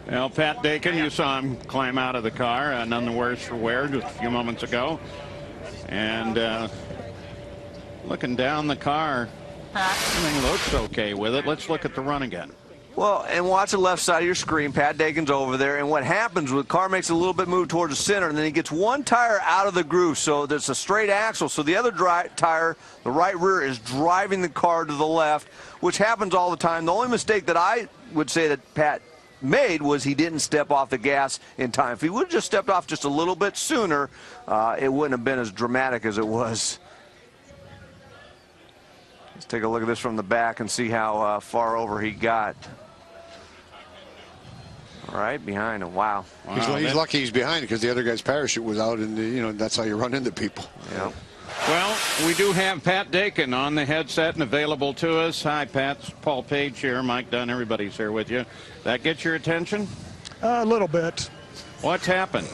Well, Pat Dakin, you saw him climb out of the car, none the worse for wear, just a few moments ago. And looking down the car, everything looks okay with it. Let's look at the run again. Well, and watch the left side of your screen. Pat Dakin's over there, and what happens when the car makes a little bit move towards the center, and then he gets one tire out of the groove, so there's a straight axle. So the other tire, the right rear, is driving the car to the left, which happens all the time. The only mistake that I would say that Pat made was he didn't step off the gas in time. If he would have just stepped off just a little bit sooner, it wouldn't have been as dramatic as it was. Let's take a look at this from the back and see how far over he got. Right behind him. Wow. He's lucky he's behind because the other guy's parachute was out, and that's how you run into people. Yeah. Well, we do have Pat Dakin on the headset and available to us. Hi, Pat. Paul Page here. Mike Dunn. Everybody's here with you. That gets your attention? A little bit. What's happened?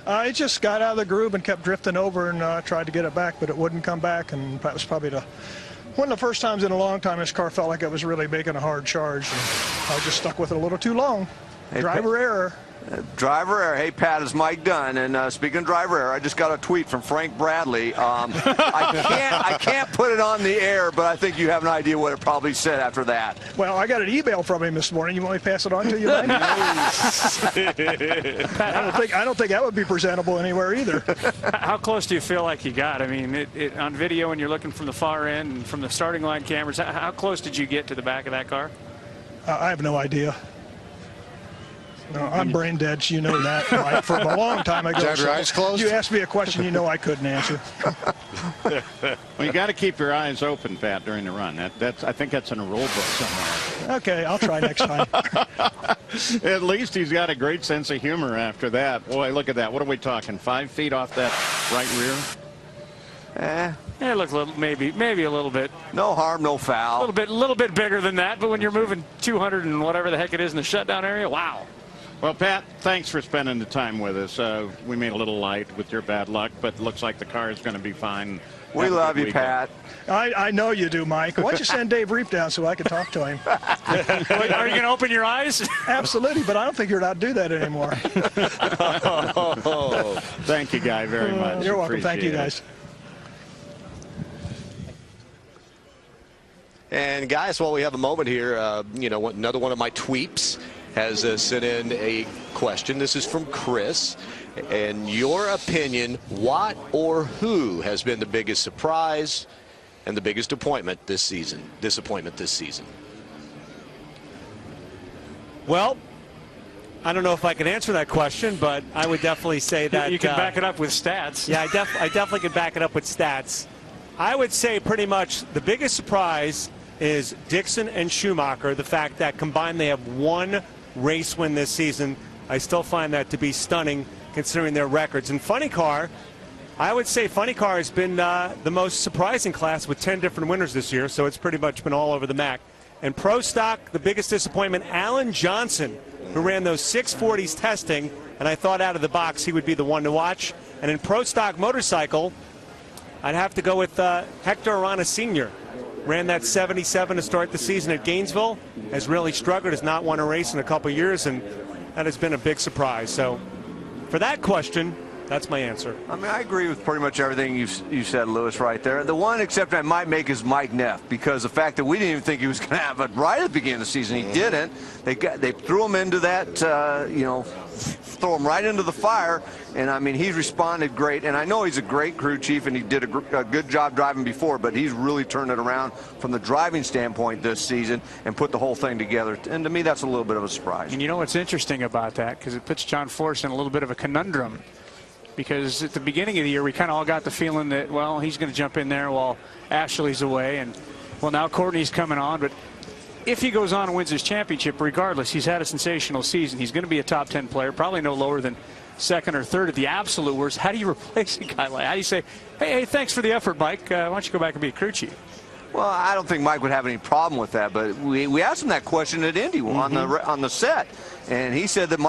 It just got out of the groove and kept drifting over, and tried to get it back, but it wouldn't come back. And that was probably one of the first times in a long time this car felt like it was really making a hard charge. And I just stuck with it a little too long. Hey, driver error. Driver error. Hey, Pat, it's Mike Dunn. And speaking of driver error, I just got a tweet from Frank Bradley. I can't put it on the air, but I think you have an idea what it probably said after that. Well, I got an email from him this morning. You want me to pass it on to you, Mike? I don't think that would be presentable anywhere either. How close do you feel like you got? I mean, on video when you're looking from the far end and from the starting line cameras, how close did you get to the back of that car? I have no idea. No, I'm brain dead, so you know that, Mike, from a long time ago. Did you have your eyes closed? You asked me a question you know I couldn't answer. Well, you got to keep your eyes open, Pat, during the run. I think that's in a rule book somewhere. Okay, I'll try next time. At least he's got a great sense of humor after that. Boy, look at that. What are we talking? 5 feet off that right rear? Yeah, it looked maybe a little bit. No harm, no foul. A little bit bigger than that, but when you're moving 200 and whatever the heck it is in the shutdown area, wow. Well, Pat, thanks for spending the time with us. We made a little light with your bad luck, but it looks like the car is going to be fine. We love you, Pat. I know you do, Mike. Why don't you send Dave Reef down so I can talk to him? Are you going to open your eyes? Absolutely, but I don't think you're allowed to do that anymore. Thank you, Guy, very much. You're welcome. Appreciate Thank you, it. guys. And guys, while we have a moment here, another one of my tweets has sent in a question. This is from Chris. In your opinion, what or who has been the biggest surprise and the biggest disappointment this season? Well, I don't know if I can answer that question, but I would definitely say that you can back it up with stats. Yeah, I definitely can back it up with stats. I would say pretty much the biggest surprise is Dixon and Schumacher. The fact that combined they have one race win this season, I still find that to be stunning considering their records. And Funny Car, I would say Funny Car has been the most surprising class with 10 different winners this year, so it's pretty much been all over the MAC. And Pro Stock, the biggest disappointment, Alan Johnson, who ran those 640s testing, and I thought out of the box he would be the one to watch. And in Pro Stock Motorcycle, I'd have to go with Hector Arana Sr. Ran that 77 to start the season at Gainesville, has really struggled, has not won a race in a couple years, and that has been a big surprise. So for that question, that's my answer. I mean, I agree with pretty much everything you said, Lewis, right there. The one exception I might make is Mike Neff, because the fact that we didn't even think he was going to have it right at the beginning of the season, he didn't. They threw him into that, throw him right into the fire, and I mean, he's responded great. And I know he's a great crew chief, and he did a good job driving before, but he's really turned it around from the driving standpoint this season and put the whole thing together. And to me, that's a little bit of a surprise. And you know what's interesting about that, because it puts John Force in a little bit of a conundrum. Because at the beginning of the year, we kind of all got the feeling that, well, he's going to jump in there while Ashley's away. And, well, now Courtney's coming on. But if he goes on and wins his championship, regardless, he's had a sensational season. He's going to be a top 10 player, probably no lower than second or third at the absolute worst. How do you replace a guy like that? How do you say, hey, thanks for the effort, Mike. Why don't you go back and be a crew chief? Well, I don't think Mike would have any problem with that, but we asked him that question at Indy on the set, and he said that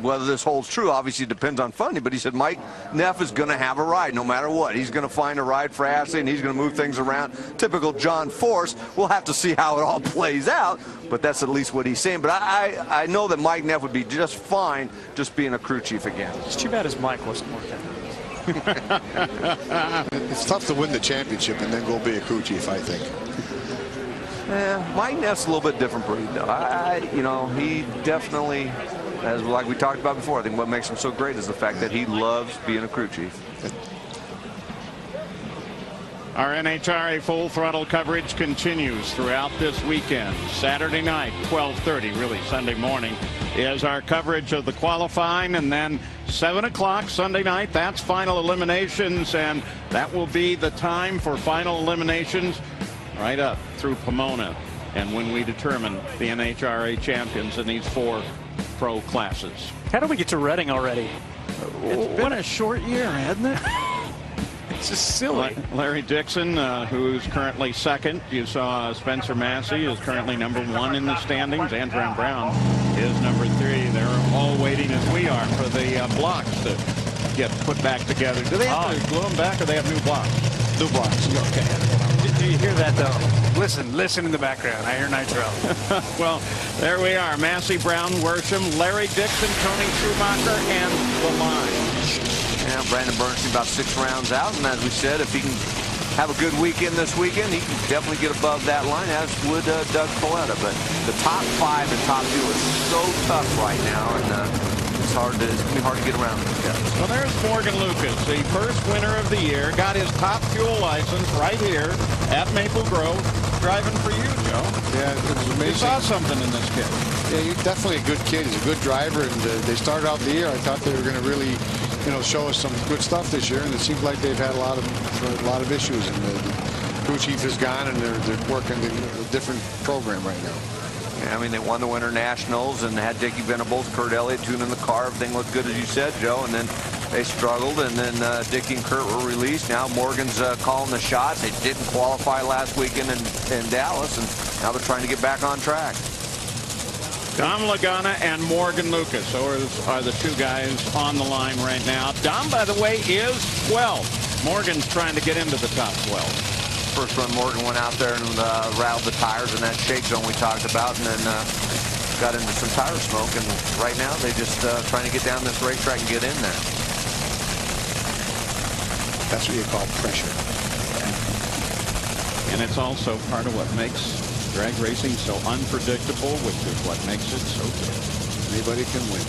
whether this holds true obviously depends on funding, but he said Mike Neff is going to have a ride no matter what. He's going to find a ride for Ashley, and he's going to move things around. Typical John Force. We'll have to see how it all plays out, but that's at least what he's saying. But I know that Mike Neff would be just fine just being a crew chief again. It's too bad his mic wasn't working. It's tough to win the championship and then go be a crew chief, I think. Yeah, Mike Neff's a little bit different breed, though. He definitely, as like we talked about before, I think what makes him so great is the fact that he loves being a crew chief. Our NHRA full throttle coverage continues throughout this weekend. Saturday night, 12:30, really Sunday morning, is our coverage of the qualifying, and then 7 o'clock Sunday night, that's final eliminations, and that will be the time for final eliminations right up through Pomona, and when we determine the NHRA champions in these 4 pro classes. How do we get to Reading already? It's been a short year, hasn't it? It's just silly. Larry Dixon, who's currently second. You saw Spencer Massey is currently number 1 in the standings. Antron Brown is number 3. They're all waiting, as we are, for the blocks to get put back together. Do they have to glue them back, or they have new blocks? New blocks. Okay. Do you hear that, though? Listen in the background. I hear Nitro. Well, there we are. Massey, Brown, Worsham, Larry Dixon, Tony Schumacher, and the line. Yeah, Brandon Bernstein about 6 rounds out, and as we said, if he can have a good weekend this weekend, he can definitely get above that line, as would Doug Paletta. But the top 5 and top 2 is so tough right now, and it's going to be hard to get around those guys. Well, there's Morgan Lucas, the first winner of the year, got his top fuel license right here at Maple Grove, driving for you, Joe. Yeah, it was amazing. You saw something in this kid. Yeah, he's definitely a good kid. He's a good driver, and they started out the year. I thought they were going to really, show us some good stuff this year, and it seems like they've had a lot of issues. And the crew chief is gone, and they're working a different program right now. Yeah, I mean, they won the Winter Nationals and had Dickie Venables, Kurt Elliott tuning the car. Everything looked good, as you said, Joe, and then they struggled, and then Dickie and Kurt were released. Now Morgan's calling the shots. They didn't qualify last weekend in Dallas, and now they're trying to get back on track. Dom Lagana and Morgan Lucas are the 2 guys on the line right now. Dom, by the way, is 12. Morgan's trying to get into the top 12. First run, Morgan went out there and rattled the tires in that shake zone we talked about, and then got into some tire smoke. And right now, they just trying to get down this racetrack and get in there. That's what you call pressure. And it's also part of what makes drag racing so unpredictable, which is what makes it so good. Anybody can win.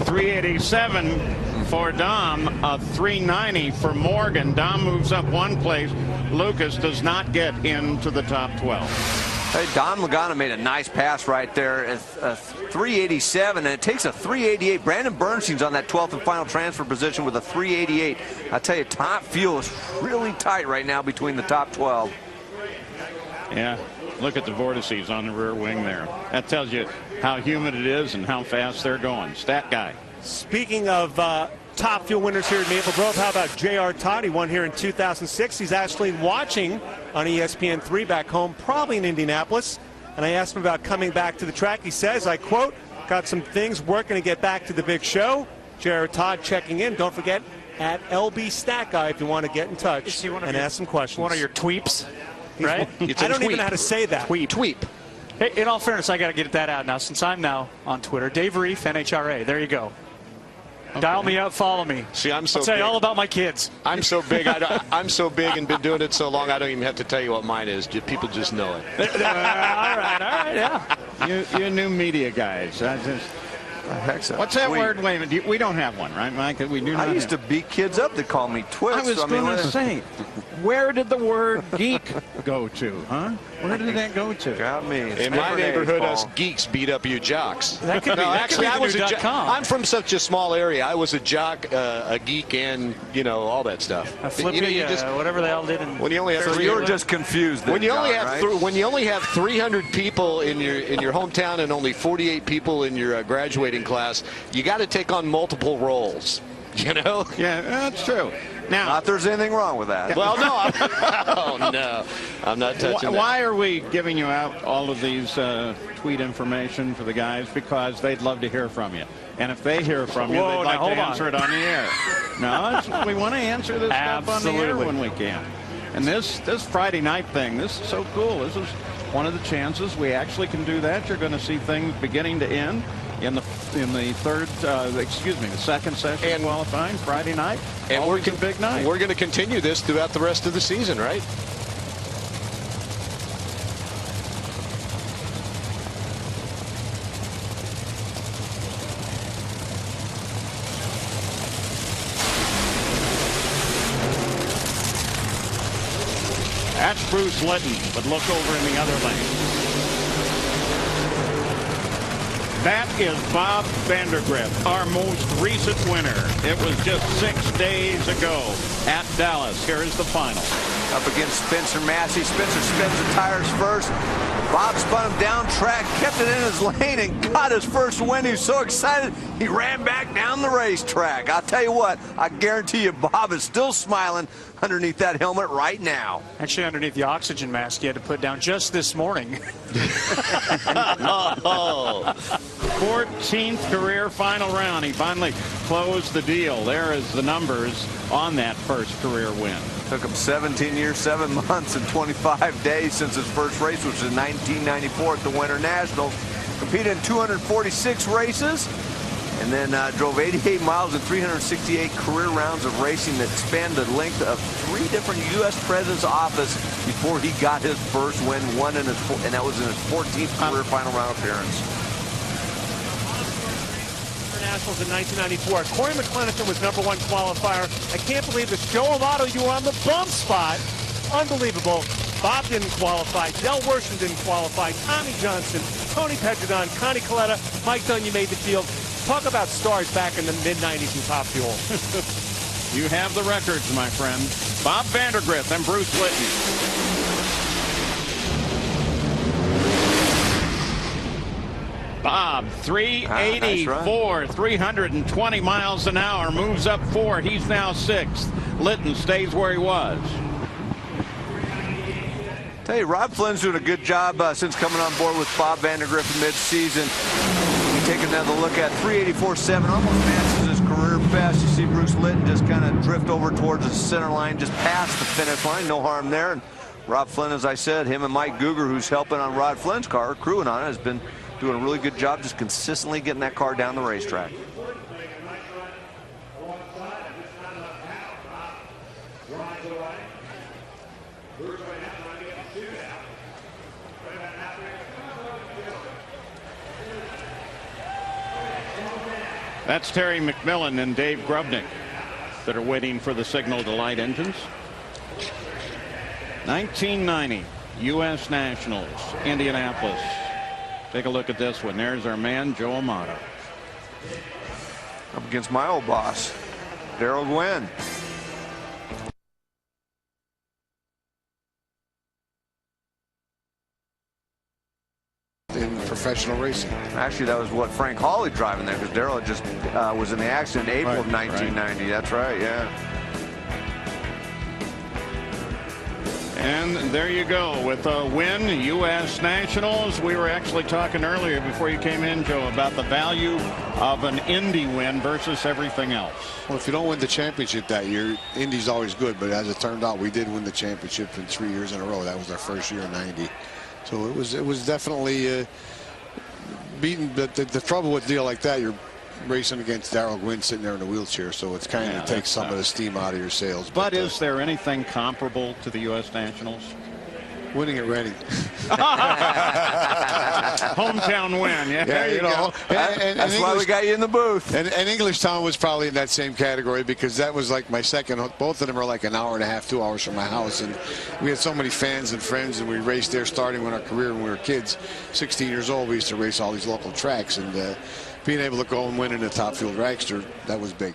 .387 for Dom, a 390 for Morgan. Dom moves up 1 place. Lucas does not get into the top 12. Hey, Dom Lagana made a nice pass right there at 387, and it takes a 388. Brandon Bernstein's on that 12th and final transfer position with a 388. I tell you, top fuel is really tight right now between the top 12. Yeah, look at the vortices on the rear wing there. That tells you how humid it is and how fast they're going. Stat guy. Speaking of top fuel winners here at Maple Grove, how about J.R. Todd? He won here in 2006. He's actually watching on ESPN3 back home, probably in Indianapolis. And I asked him about coming back to the track. He says, I quote, got some things working to get back to the big show. J.R. Todd checking in. Don't forget, at LB Stat Guy if you want to get in touch and ask some questions. One of your tweeps, right? I don't even know how to say that. Tweep. Hey, in all fairness, I got to get that out now since I'm now on Twitter. Dave Reef, NHRA. There you go. Okay. Dial me up, follow me. See, I'll tell you all about my kids. I'm so big. I'm so big and been doing it so long. I don't even have to tell you what mine is. People just know it. All right, yeah. You new media guys. What's that word? Wait a minute. We don't have one, right, Mike? We do not. I used to beat kids up that call me Twist. I was going to say. Where did the word geek go to, huh? Where did that go to? Got me. It's In my different age, neighborhood, Paul. us geeks beat up you jocks. That could be, No, that could actually, be the I was new a .com. I'm from such a small area. I was a jock, a geek, and all that stuff. A flippy, whatever they all did. When you only have So you were just confused then, when you only John, have right? when you only have 300 people in your hometown and only 48 people in your graduating class, you got to take on multiple roles. Yeah, that's true. Now, Not there's anything wrong with that. Well, no, I'm not touching that. why are we giving you out all of these tweet information for the guys? Because they'd love to hear from you. And if they hear from you, Whoa, they'd like now, to hold on. answer it on the air. No, we want to answer this stuff on the air Absolutely. when we can. And this Friday night thing, this is so cool. This is one of the chances we actually can do that. You're going to see things beginning to end in the second session And- qualifying Friday night. And Always a big night. We're going to continue this throughout the rest of the season, right? That's Bruce Litton, but look over in the other lane. That is Bob Vandergrift, our most recent winner. It was just 6 days ago at Dallas. Here is the final. Up against Spencer Massey. Spencer spins the tires first. Bob spun him down track, kept it in his lane, and got his first win. He was so excited, he ran back down the racetrack. I'll tell you what, I guarantee you Bob is still smiling underneath that helmet right now. Actually, underneath the oxygen mask you had to put down just this morning. 14th career final round. He finally closed the deal. There is the numbers on that first career win. Took him 17 years, 7 months, and 25 days since his first race, which was in 1994 at the Winter Nationals. Competed in 246 races, and then drove 88 miles and 368 career rounds of racing that spanned the length of 3 different U.S. President's office before he got his first win, and that was in his 14th career final round appearance. Nationals in 1994. Corey McClanahan was #1 qualifier. I can't believe this. Joe Amato, you were on the bump spot. Unbelievable. Bob didn't qualify. Del Worsham didn't qualify. Tommy Johnson, Tony Pedradon, Connie Coletta, Mike Dunn, you made the field. Talk about stars back in the mid-90s in Top Fuel. You have the records, my friend. Bob Vandergrift and Bruce Litton. Bob, 384, nice 320 miles an hour, moves up 4. He's now 6th. Litton stays where he was. Tell you, Rob Flynn's doing a good job since coming on board with Bob Vandergrift mid-season. You take another look at 384.7, almost matches his career best. You see Bruce Litton just kind of drift over towards the center line, just past the finish line. No harm there. And Rob Flynn, as I said, him and Mike Guger, who's helping on Rod Flynn's car, crewing on it, has been doing a really good job just consistently getting that car down the racetrack. That's Terry McMillan and Dave Grubnick that are waiting for the signal to light engines. 1990 U.S. Nationals, Indianapolis. Take a look at this one. There's our man, Joe Amato. Up against my old boss, Darrell Gwynn. In professional racing. Actually, that was what Frank Hawley driving there, because Darrell just was in the accident in April of 1990. Right. That's right, yeah. And there you go with a win, U.S. Nationals. We were actually talking earlier before you came in, Joe, about the value of an Indy win versus everything else. Well, if you don't win the championship that year, Indy's always good. But as it turned out, we did win the championship in 3 years in a row. That was our first year in '90. So it was definitely beaten. But the trouble with a deal like that, you're racing against Darrell Gwynn sitting there in a wheelchair, so it's kind of takes some of the steam out of your sails. But is there anything comparable to the U.S. Nationals? Winning at Reading. Hometown win. Yeah, there you go. That's why we got you in the booth. And Englishtown was probably in that same category because that was like my second. Both of them are like an hour and a half, 2 hours from my house. And we had so many fans and friends, and we raced there starting when our career when we were kids. 16 years old, we used to race all these local tracks. And being able to go and win in a top field dragster, that was big.